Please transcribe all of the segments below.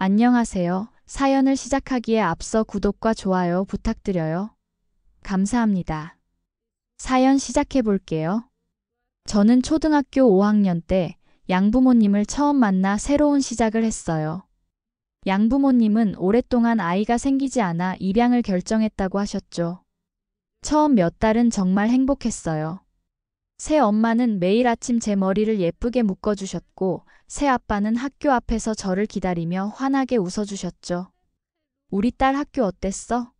안녕하세요. 사연을 시작하기에 앞서 구독과 좋아요 부탁드려요. 감사합니다. 사연 시작해 볼게요. 저는 초등학교 5학년 때 양부모님을 처음 만나 새로운 시작을 했어요. 양부모님은 오랫동안 아이가 생기지 않아 입양을 결정했다고 하셨죠. 처음 몇 달은 정말 행복했어요. 새 엄마는 매일 아침 제 머리를 예쁘게 묶어주셨고, 새 아빠는 학교 앞에서 저를 기다리며 환하게 웃어주셨죠. 우리 딸 학교 어땠어?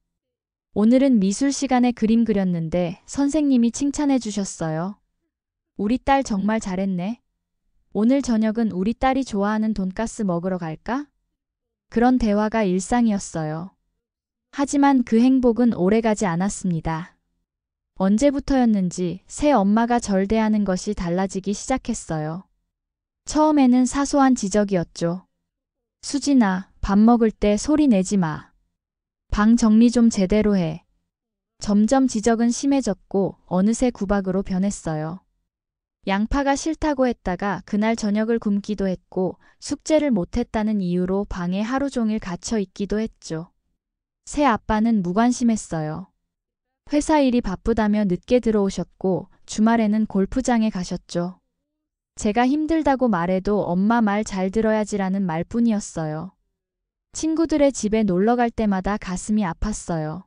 오늘은 미술 시간에 그림 그렸는데 선생님이 칭찬해 주셨어요. 우리 딸 정말 잘했네. 오늘 저녁은 우리 딸이 좋아하는 돈가스 먹으러 갈까? 그런 대화가 일상이었어요. 하지만 그 행복은 오래가지 않았습니다. 언제부터였는지 새 엄마가 절 대하는 것이 달라지기 시작했어요. 처음에는 사소한 지적이었죠. 수진아, 밥 먹을 때 소리 내지 마. 방 정리 좀 제대로 해. 점점 지적은 심해졌고 어느새 구박으로 변했어요. 양파가 싫다고 했다가 그날 저녁을 굶기도 했고 숙제를 못했다는 이유로 방에 하루 종일 갇혀 있기도 했죠. 새 아빠는 무관심했어요. 회사 일이 바쁘다며 늦게 들어오셨고 주말에는 골프장에 가셨죠. 제가 힘들다고 말해도 엄마 말 잘 들어야지라는 말뿐이었어요. 친구들의 집에 놀러 갈 때마다 가슴이 아팠어요.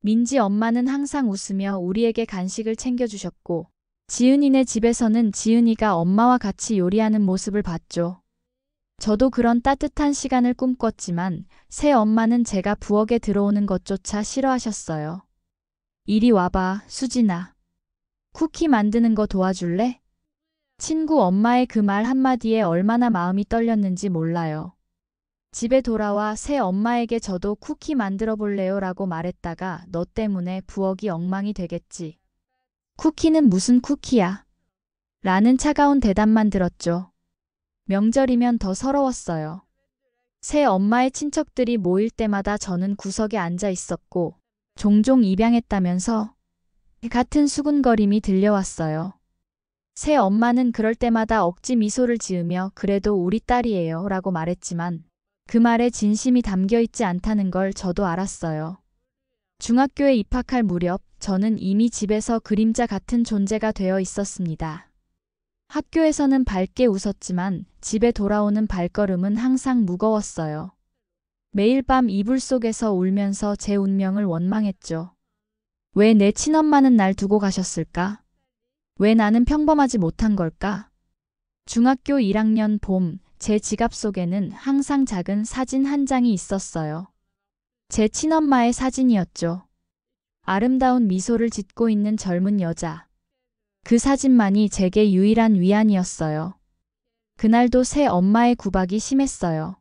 민지 엄마는 항상 웃으며 우리에게 간식을 챙겨주셨고 지은이네 집에서는 지은이가 엄마와 같이 요리하는 모습을 봤죠. 저도 그런 따뜻한 시간을 꿈꿨지만 새 엄마는 제가 부엌에 들어오는 것조차 싫어하셨어요. 이리 와봐, 수진아. 쿠키 만드는 거 도와줄래? 친구 엄마의 그 말 한마디에 얼마나 마음이 떨렸는지 몰라요. 집에 돌아와 새 엄마에게 저도 쿠키 만들어 볼래요? 라고 말했다가 너 때문에 부엌이 엉망이 되겠지. 쿠키는 무슨 쿠키야? 라는 차가운 대답만 들었죠. 명절이면 더 서러웠어요. 새 엄마의 친척들이 모일 때마다 저는 구석에 앉아 있었고 종종 입양했다면서 같은 수군거림이 들려왔어요. 새 엄마는 그럴 때마다 억지 미소를 지으며 그래도 우리 딸이에요 라고 말했지만 그 말에 진심이 담겨 있지 않다는 걸 저도 알았어요. 중학교에 입학할 무렵 저는 이미 집에서 그림자 같은 존재가 되어 있었습니다. 학교에서는 밝게 웃었지만 집에 돌아오는 발걸음은 항상 무거웠어요. 매일 밤 이불 속에서 울면서 제 운명을 원망했죠. 왜 내 친엄마는 날 두고 가셨을까? 왜 나는 평범하지 못한 걸까? 중학교 1학년 봄, 제 지갑 속에는 항상 작은 사진 한 장이 있었어요. 제 친엄마의 사진이었죠. 아름다운 미소를 짓고 있는 젊은 여자. 그 사진만이 제게 유일한 위안이었어요. 그날도 새 엄마의 구박이 심했어요.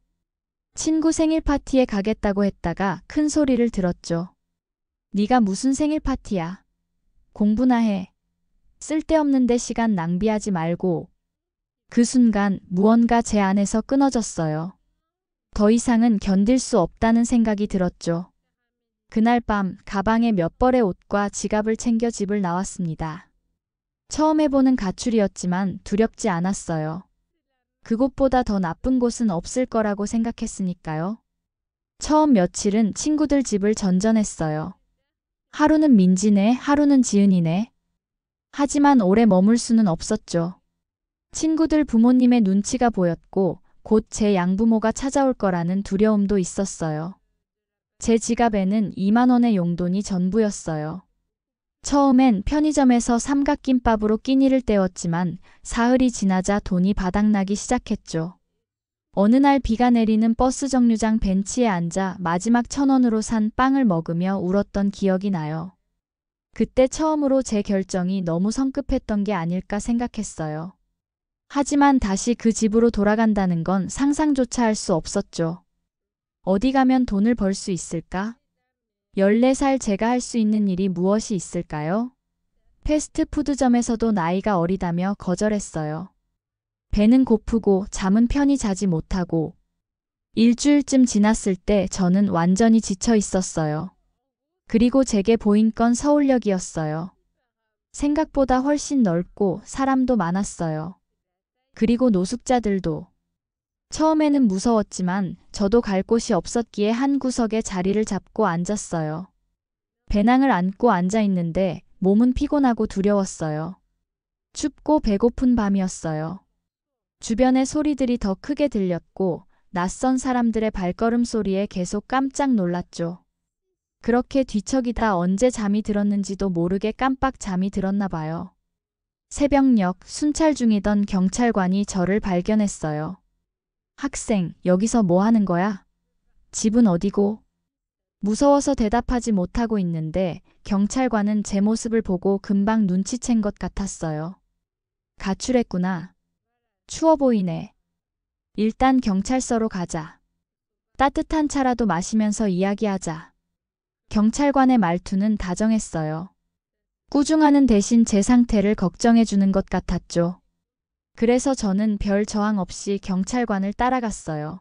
친구 생일 파티에 가겠다고 했다가 큰 소리를 들었죠. 네가 무슨 생일 파티야? 공부나 해. 쓸데없는데 시간 낭비하지 말고. 그 순간 무언가 제 안에서 끊어졌어요. 더 이상은 견딜 수 없다는 생각이 들었죠. 그날 밤 가방에 몇 벌의 옷과 지갑을 챙겨 집을 나왔습니다. 처음 해보는 가출이었지만 두렵지 않았어요. 그곳보다 더 나쁜 곳은 없을 거라고 생각했으니까요. 처음 며칠은 친구들 집을 전전했어요. 하루는 민지네, 하루는 지은이네. 하지만 오래 머물 수는 없었죠. 친구들 부모님의 눈치가 보였고 곧 제 양부모가 찾아올 거라는 두려움도 있었어요. 제 지갑에는 2만 원의 용돈이 전부였어요. 처음엔 편의점에서 삼각김밥으로 끼니를 때웠지만 사흘이 지나자 돈이 바닥나기 시작했죠. 어느 날 비가 내리는 버스 정류장 벤치에 앉아 마지막 1,000원으로 산 빵을 먹으며 울었던 기억이 나요. 그때 처음으로 제 결정이 너무 성급했던 게 아닐까 생각했어요. 하지만 다시 그 집으로 돌아간다는 건 상상조차 할 수 없었죠. 어디 가면 돈을 벌 수 있을까? 14살 제가 할 수 있는 일이 무엇이 있을까요? 패스트푸드점에서도 나이가 어리다며 거절했어요. 배는 고프고 잠은 편히 자지 못하고 일주일쯤 지났을 때 저는 완전히 지쳐 있었어요. 그리고 제게 보인 건 서울역이었어요. 생각보다 훨씬 넓고 사람도 많았어요. 그리고 노숙자들도. 처음에는 무서웠지만 저도 갈 곳이 없었기에 한 구석에 자리를 잡고 앉았어요. 배낭을 안고 앉아 있는데 몸은 피곤하고 두려웠어요. 춥고 배고픈 밤이었어요. 주변의 소리들이 더 크게 들렸고 낯선 사람들의 발걸음 소리에 계속 깜짝 놀랐죠. 그렇게 뒤척이다 언제 잠이 들었는지도 모르게 깜빡 잠이 들었나 봐요. 새벽녘 순찰 중이던 경찰관이 저를 발견했어요. 학생, 여기서 뭐 하는 거야? 집은 어디고? 무서워서 대답하지 못하고 있는데 경찰관은 제 모습을 보고 금방 눈치챈 것 같았어요. 가출했구나. 추워 보이네. 일단 경찰서로 가자. 따뜻한 차라도 마시면서 이야기하자. 경찰관의 말투는 다정했어요. 꾸중하는 대신 제 상태를 걱정해 주는 것 같았죠. 그래서 저는 별 저항 없이 경찰관을 따라갔어요.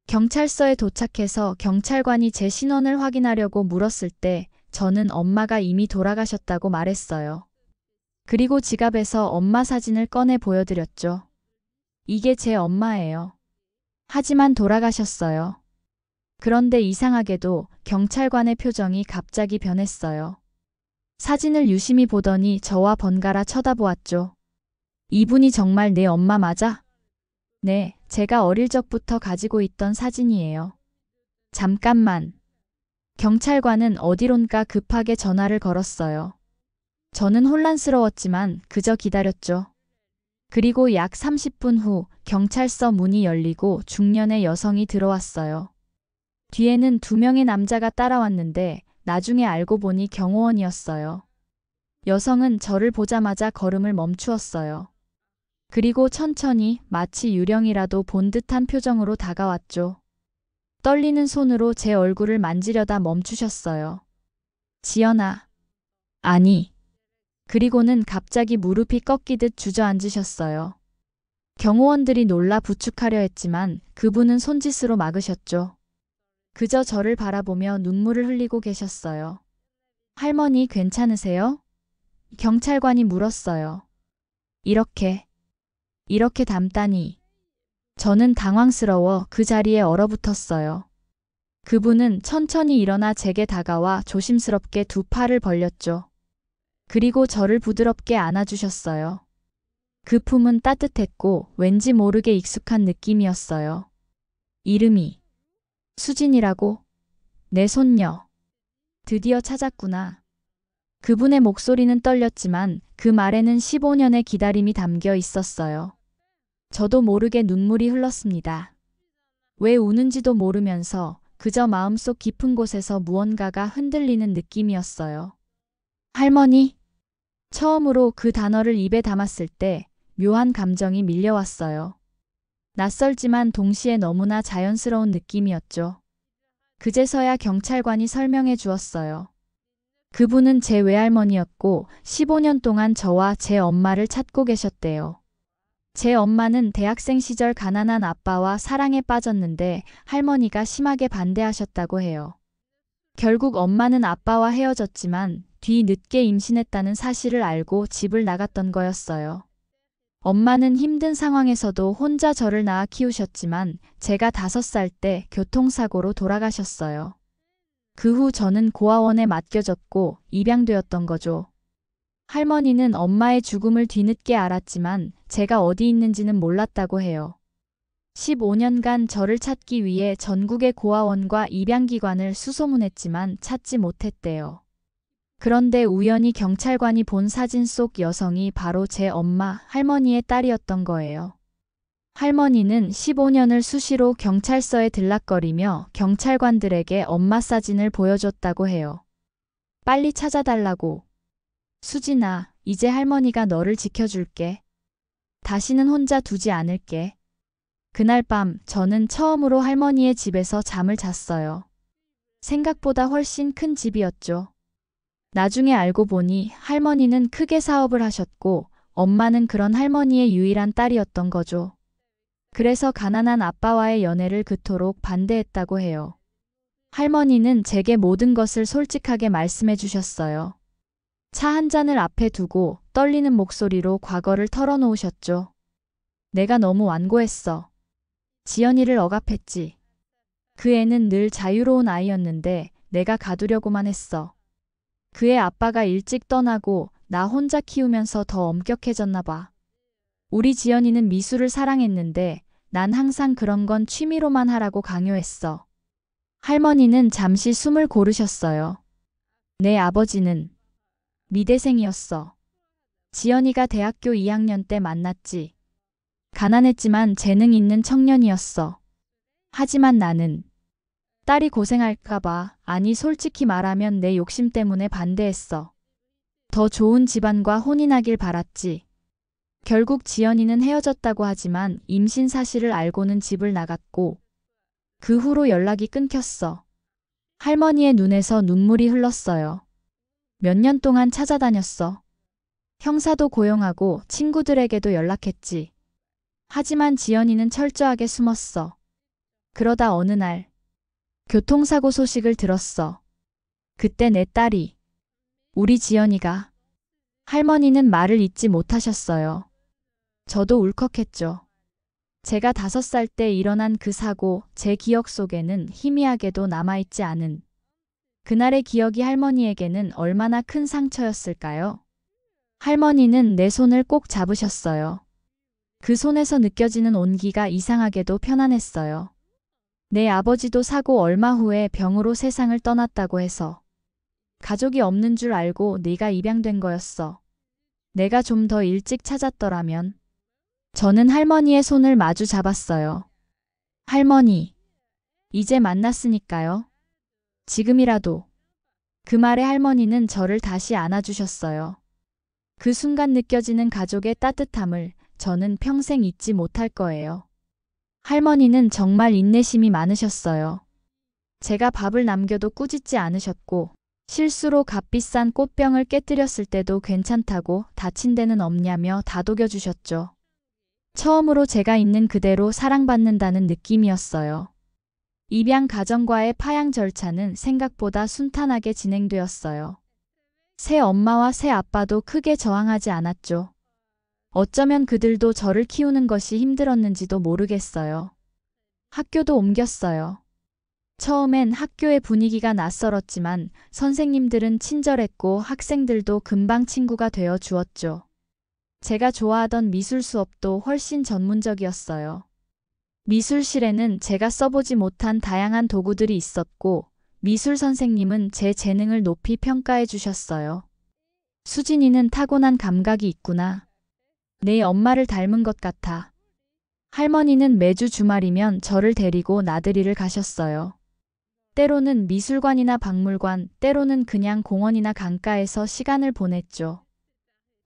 경찰서에 도착해서 경찰관이 제 신원을 확인하려고 물었을 때 저는 엄마가 이미 돌아가셨다고 말했어요. 그리고 지갑에서 엄마 사진을 꺼내 보여드렸죠. 이게 제 엄마예요. 하지만 돌아가셨어요. 그런데 이상하게도 경찰관의 표정이 갑자기 변했어요. 사진을 유심히 보더니 저와 번갈아 쳐다보았죠. 이분이 정말 내 엄마 맞아? 네, 제가 어릴 적부터 가지고 있던 사진이에요. 잠깐만. 경찰관은 어디론가 급하게 전화를 걸었어요. 저는 혼란스러웠지만 그저 기다렸죠. 그리고 약 30분 후 경찰서 문이 열리고 중년의 여성이 들어왔어요. 뒤에는 2명의 남자가 따라왔는데 나중에 알고 보니 경호원이었어요. 여성은 저를 보자마자 걸음을 멈추었어요. 그리고 천천히 마치 유령이라도 본 듯한 표정으로 다가왔죠. 떨리는 손으로 제 얼굴을 만지려다 멈추셨어요. 지연아. 아니. 그리고는 갑자기 무릎이 꺾이듯 주저앉으셨어요. 경호원들이 놀라 부축하려 했지만 그분은 손짓으로 막으셨죠. 그저 저를 바라보며 눈물을 흘리고 계셨어요. 할머니 괜찮으세요? 경찰관이 물었어요. 이렇게 담다니. 저는 당황스러워 그 자리에 얼어붙었어요. 그분은 천천히 일어나 제게 다가와 조심스럽게 2 팔을 벌렸죠. 그리고 저를 부드럽게 안아주셨어요. 그 품은 따뜻했고 왠지 모르게 익숙한 느낌이었어요. 이름이 수진이라고? 내 손녀. 드디어 찾았구나. 그분의 목소리는 떨렸지만 그 말에는 15년의 기다림이 담겨 있었어요. 저도 모르게 눈물이 흘렀습니다. 왜 우는지도 모르면서 그저 마음속 깊은 곳에서 무언가가 흔들리는 느낌이었어요. 할머니? 처음으로 그 단어를 입에 담았을 때 묘한 감정이 밀려왔어요. 낯설지만 동시에 너무나 자연스러운 느낌이었죠. 그제서야 경찰관이 설명해 주었어요. 그분은 제 외할머니였고 15년 동안 저와 제 엄마를 찾고 계셨대요. 제 엄마는 대학생 시절 가난한 아빠와 사랑에 빠졌는데 할머니가 심하게 반대하셨다고 해요. 결국 엄마는 아빠와 헤어졌지만 뒤늦게 임신했다는 사실을 알고 집을 나갔던 거였어요. 엄마는 힘든 상황에서도 혼자 저를 낳아 키우셨지만 제가 5살 때 교통사고로 돌아가셨어요. 그 후 저는 고아원에 맡겨졌고 입양되었던 거죠. 할머니는 엄마의 죽음을 뒤늦게 알았지만 제가 어디 있는지는 몰랐다고 해요. 15년간 저를 찾기 위해 전국의 고아원과 입양기관을 수소문했지만 찾지 못했대요. 그런데 우연히 경찰관이 본 사진 속 여성이 바로 제 엄마, 할머니의 딸이었던 거예요. 할머니는 15년을 수시로 경찰서에 들락거리며 경찰관들에게 엄마 사진을 보여줬다고 해요. 빨리 찾아달라고. 수진아, 이제 할머니가 너를 지켜줄게. 다시는 혼자 두지 않을게. 그날 밤 저는 처음으로 할머니의 집에서 잠을 잤어요. 생각보다 훨씬 큰 집이었죠. 나중에 알고 보니 할머니는 크게 사업을 하셨고 엄마는 그런 할머니의 유일한 딸이었던 거죠. 그래서 가난한 아빠와의 연애를 그토록 반대했다고 해요. 할머니는 제게 모든 것을 솔직하게 말씀해 주셨어요. 차 한 잔을 앞에 두고 떨리는 목소리로 과거를 털어놓으셨죠. 내가 너무 완고했어. 지연이를 억압했지. 그 애는 늘 자유로운 아이였는데 내가 가두려고만 했어. 그의 아빠가 일찍 떠나고 나 혼자 키우면서 더 엄격해졌나 봐. 우리 지연이는 미술을 사랑했는데 난 항상 그런 건 취미로만 하라고 강요했어. 할머니는 잠시 숨을 고르셨어요. 내 아버지는 미대생이었어. 지연이가 대학교 2학년 때 만났지. 가난했지만 재능 있는 청년이었어. 하지만 나는 딸이 고생할까봐, 아니 솔직히 말하면 내 욕심 때문에 반대했어. 더 좋은 집안과 혼인하길 바랐지. 결국 지연이는 헤어졌다고 하지만 임신 사실을 알고는 집을 나갔고 그 후로 연락이 끊겼어. 할머니의 눈에서 눈물이 흘렀어요. 몇 년 동안 찾아다녔어. 형사도 고용하고 친구들에게도 연락했지. 하지만 지연이는 철저하게 숨었어. 그러다 어느 날 교통사고 소식을 들었어. 그때 내 딸이, 우리 지연이가. 할머니는 말을 잇지 못하셨어요. 저도 울컥했죠. 제가 5살 때 일어난 그 사고, 제 기억 속에는 희미하게도 남아있지 않은 그날의 기억이 할머니에게는 얼마나 큰 상처였을까요? 할머니는 내 손을 꼭 잡으셨어요. 그 손에서 느껴지는 온기가 이상하게도 편안했어요. 내 아버지도 사고 얼마 후에 병으로 세상을 떠났다고 해서 가족이 없는 줄 알고 네가 입양된 거였어. 내가 좀 더 일찍 찾았더라면. 저는 할머니의 손을 마주 잡았어요. 할머니, 이제 만났으니까요. 지금이라도. 그 말에 할머니는 저를 다시 안아주셨어요. 그 순간 느껴지는 가족의 따뜻함을 저는 평생 잊지 못할 거예요. 할머니는 정말 인내심이 많으셨어요. 제가 밥을 남겨도 꾸짖지 않으셨고 실수로 값비싼 꽃병을 깨뜨렸을 때도 괜찮다고 다친 데는 없냐며 다독여주셨죠. 처음으로 제가 있는 그대로 사랑받는다는 느낌이었어요. 입양 가정과의 파양 절차는 생각보다 순탄하게 진행되었어요. 새 엄마와 새 아빠도 크게 저항하지 않았죠. 어쩌면 그들도 저를 키우는 것이 힘들었는지도 모르겠어요. 학교도 옮겼어요. 처음엔 학교의 분위기가 낯설었지만 선생님들은 친절했고 학생들도 금방 친구가 되어 주었죠. 제가 좋아하던 미술 수업도 훨씬 전문적이었어요. 미술실에는 제가 써보지 못한 다양한 도구들이 있었고 미술 선생님은 제 재능을 높이 평가해 주셨어요. 수진이는 타고난 감각이 있구나. 내 엄마를 닮은 것 같아. 할머니는 매주 주말이면 저를 데리고 나들이를 가셨어요. 때로는 미술관이나 박물관, 때로는 그냥 공원이나 강가에서 시간을 보냈죠.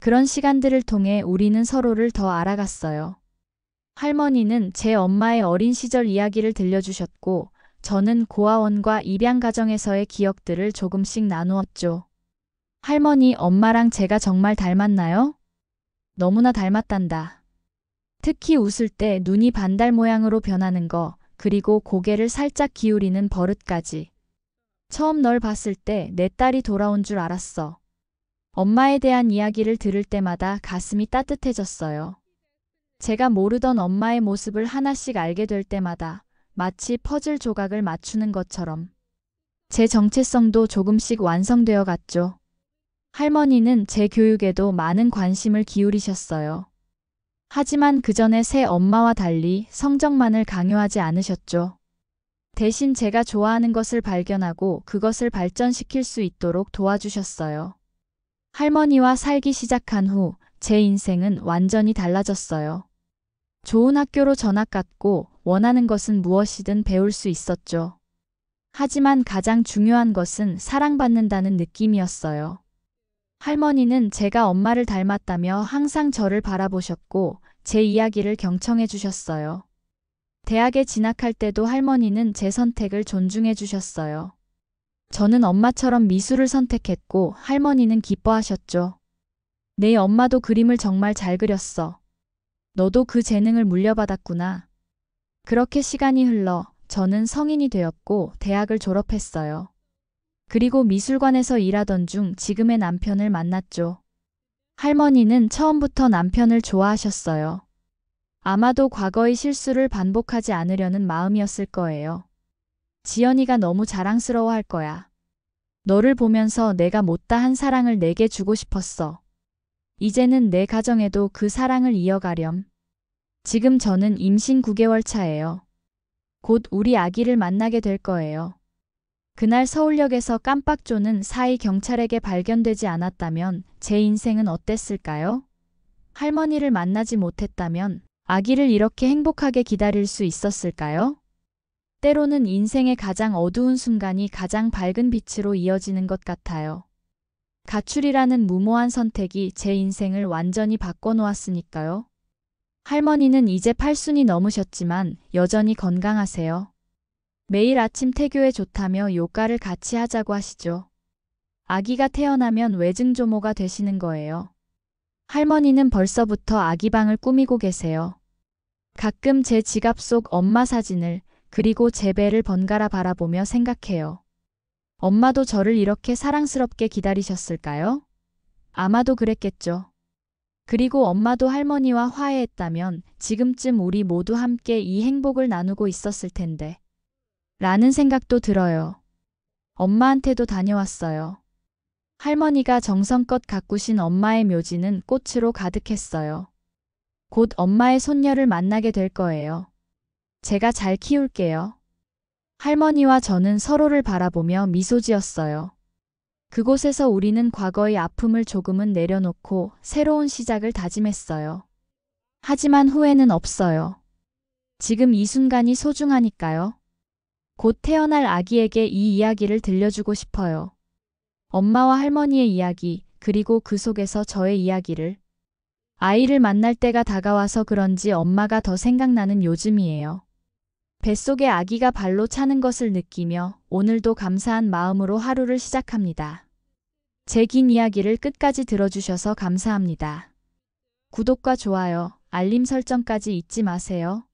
그런 시간들을 통해 우리는 서로를 더 알아갔어요. 할머니는 제 엄마의 어린 시절 이야기를 들려주셨고 저는 고아원과 입양 가정에서의 기억들을 조금씩 나누었죠. 할머니, 엄마랑 제가 정말 닮았나요? 너무나 닮았단다. 특히 웃을 때 눈이 반달 모양으로 변하는 거, 그리고 고개를 살짝 기울이는 버릇까지. 처음 널 봤을 때 내 딸이 돌아온 줄 알았어. 엄마에 대한 이야기를 들을 때마다 가슴이 따뜻해졌어요. 제가 모르던 엄마의 모습을 하나씩 알게 될 때마다 마치 퍼즐 조각을 맞추는 것처럼 제 정체성도 조금씩 완성되어 갔죠. 할머니는 제 교육에도 많은 관심을 기울이셨어요. 하지만 그 전에 새 엄마와 달리 성적만을 강요하지 않으셨죠. 대신 제가 좋아하는 것을 발견하고 그것을 발전시킬 수 있도록 도와주셨어요. 할머니와 살기 시작한 후 제 인생은 완전히 달라졌어요. 좋은 학교로 전학 갔고 원하는 것은 무엇이든 배울 수 있었죠. 하지만 가장 중요한 것은 사랑받는다는 느낌이었어요. 할머니는 제가 엄마를 닮았다며 항상 저를 바라보셨고 제 이야기를 경청해 주셨어요. 대학에 진학할 때도 할머니는 제 선택을 존중해 주셨어요. 저는 엄마처럼 미술을 선택했고 할머니는 기뻐하셨죠. 내 엄마도 그림을 정말 잘 그렸어. 너도 그 재능을 물려받았구나. 그렇게 시간이 흘러 저는 성인이 되었고 대학을 졸업했어요. 그리고 미술관에서 일하던 중 지금의 남편을 만났죠. 할머니는 처음부터 남편을 좋아하셨어요. 아마도 과거의 실수를 반복하지 않으려는 마음이었을 거예요. 지연이가 너무 자랑스러워할 거야. 너를 보면서 내가 못다한 사랑을 내게 주고 싶었어. 이제는 내 가정에도 그 사랑을 이어가렴. 지금 저는 임신 9개월 차예요. 곧 우리 아기를 만나게 될 거예요. 그날 서울역에서 깜빡 조는 사이 경찰에게 발견되지 않았다면 제 인생은 어땠을까요? 할머니를 만나지 못했다면 아기를 이렇게 행복하게 기다릴 수 있었을까요? 때로는 인생의 가장 어두운 순간이 가장 밝은 빛으로 이어지는 것 같아요. 가출이라는 무모한 선택이 제 인생을 완전히 바꿔놓았으니까요. 할머니는 이제 80이 넘으셨지만 여전히 건강하세요. 매일 아침 태교에 좋다며 요가를 같이 하자고 하시죠. 아기가 태어나면 외증조모가 되시는 거예요. 할머니는 벌써부터 아기방을 꾸미고 계세요. 가끔 제 지갑 속 엄마 사진을 그리고 제 배를 번갈아 바라보며 생각해요. 엄마도 저를 이렇게 사랑스럽게 기다리셨을까요? 아마도 그랬겠죠. 그리고 엄마도 할머니와 화해했다면 지금쯤 우리 모두 함께 이 행복을 나누고 있었을 텐데. 라는 생각도 들어요. 엄마한테도 다녀왔어요. 할머니가 정성껏 가꾸신 엄마의 묘지는 꽃으로 가득했어요. 곧 엄마의 손녀를 만나게 될 거예요. 제가 잘 키울게요. 할머니와 저는 서로를 바라보며 미소 지었어요. 그곳에서 우리는 과거의 아픔을 조금은 내려놓고 새로운 시작을 다짐했어요. 하지만 후회는 없어요. 지금 이 순간이 소중하니까요. 곧 태어날 아기에게 이 이야기를 들려주고 싶어요. 엄마와 할머니의 이야기, 그리고 그 속에서 저의 이야기를. 아이를 만날 때가 다가와서 그런지 엄마가 더 생각나는 요즘이에요. 뱃속에 아기가 발로 차는 것을 느끼며 오늘도 감사한 마음으로 하루를 시작합니다. 제 긴 이야기를 끝까지 들어주셔서 감사합니다. 구독과 좋아요, 알림 설정까지 잊지 마세요.